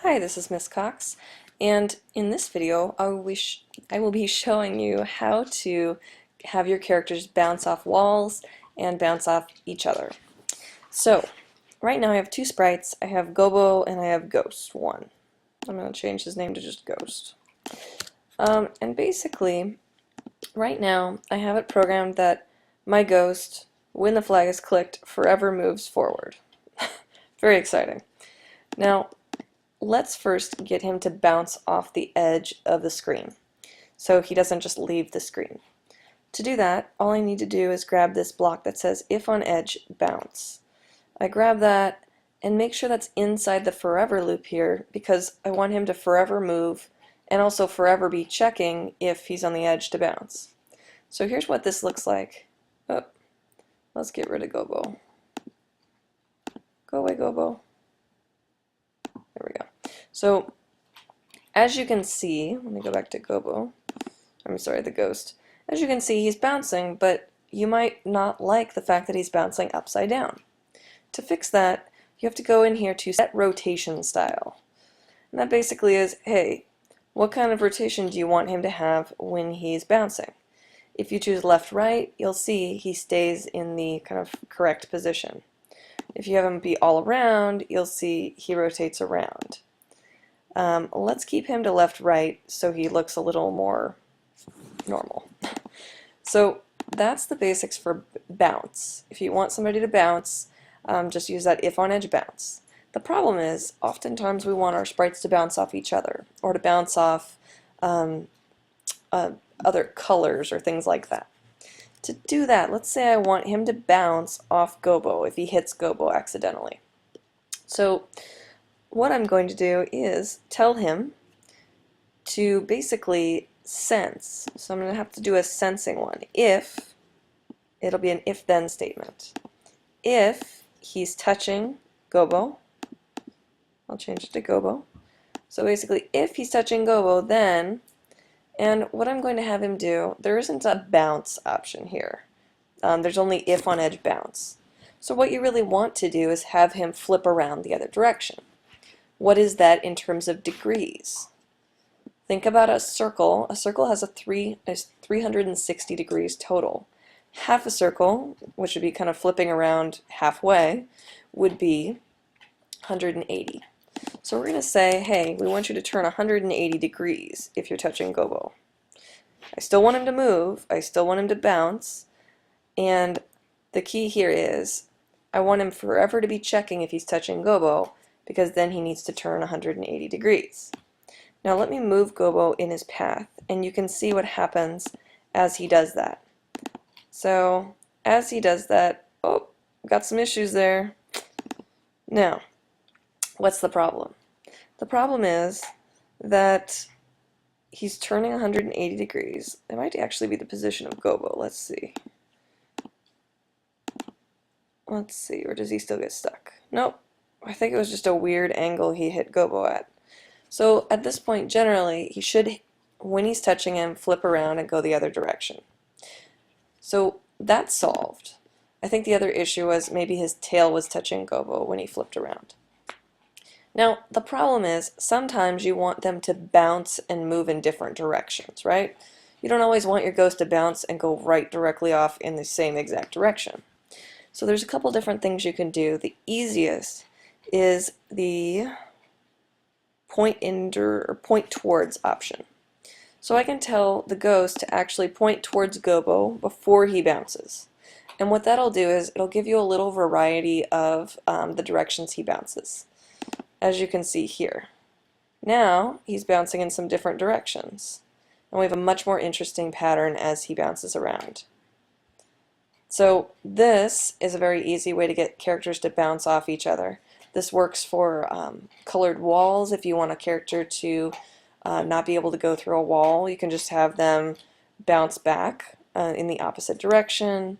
Hi, this is Miss Cox, and in this video I will be showing you how to have your characters bounce off walls and bounce off each other. So, right now I have two sprites. I have Gobo and I have Ghost 1. I'm going to change his name to just Ghost. And basically, right now I have it programmed that my Ghost, when the flag is clicked, forever moves forward. Very exciting. Now, let's first get him to bounce off the edge of the screen so he doesn't just leave the screen. To do that, all I need to do is grab this block that says if on edge, bounce. I grab that and make sure that's inside the forever loop here because I want him to forever move and also forever be checking if he's on the edge to bounce. So here's what this looks like. Oh, let's get rid of Gobo. Go away, Gobo. There we go. So, as you can see, let me go back to Gobo. I'm sorry, the Ghost. As you can see, he's bouncing, but you might not like the fact that he's bouncing upside down. To fix that, you have to go in here to set rotation style. And that basically is, hey, what kind of rotation do you want him to have when he's bouncing? If you choose left-right, you'll see he stays in the kind of correct position. If you have him be all around, you'll see he rotates around. Let's keep him to left-right so he looks a little more normal. So that's the basics for bounce. If you want somebody to bounce, just use that if on edge bounce. The problem is, oftentimes we want our sprites to bounce off each other or to bounce off other colors or things like that. To do that, let's say I want him to bounce off Gobo if he hits Gobo accidentally. So what I'm going to do is tell him to basically sense. So I'm going to have to do a sensing one. If, it'll be an if-then statement. If he's touching Gobo, I'll change it to Gobo. So basically, if he's touching Gobo, then, and what I'm going to have him do, there isn't a bounce option here. There's only if on edge bounce. So what you really want to do is have him flip around the other direction. What is that in terms of degrees? Think about a circle. A circle has 360 degrees total. Half a circle, which would be kind of flipping around halfway, would be 180. So we're going to say, hey, we want you to turn 180 degrees if you're touching Gobo. I still want him to move, I still want him to bounce, and the key here is I want him forever to be checking if he's touching Gobo because then he needs to turn 180 degrees. Now let me move Gobo in his path and you can see what happens as he does that. So as he does that, oh, got some issues there. Now, what's the problem? The problem is that he's turning 180 degrees. It might actually be the position of Gobo. Let's see. Let's see, or does he still get stuck? Nope. I think it was just a weird angle he hit Gobo at. So at this point, generally, he should, when he's touching him, flip around and go the other direction. So that's solved. I think the other issue was maybe his tail was touching Gobo when he flipped around. Now, the problem is sometimes you want them to bounce and move in different directions, right? You don't always want your Ghost to bounce and go right directly off in the same exact direction. So there's a couple different things you can do. The easiest is the point towards option. So I can tell the Ghost to actually point towards Gobo before he bounces. And what that'll do is it'll give you a little variety of the directions he bounces, as you can see here. Now he's bouncing in some different directions, and we have a much more interesting pattern as he bounces around. So this is a very easy way to get characters to bounce off each other. This works for colored walls. If you want a character to not be able to go through a wall, you can just have them bounce back in the opposite direction.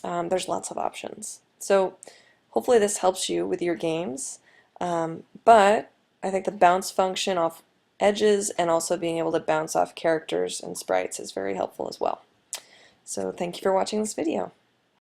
There's lots of options. So hopefully this helps you with your games. But I think the bounce function off edges and also being able to bounce off characters and sprites is very helpful as well. So thank you for watching this video.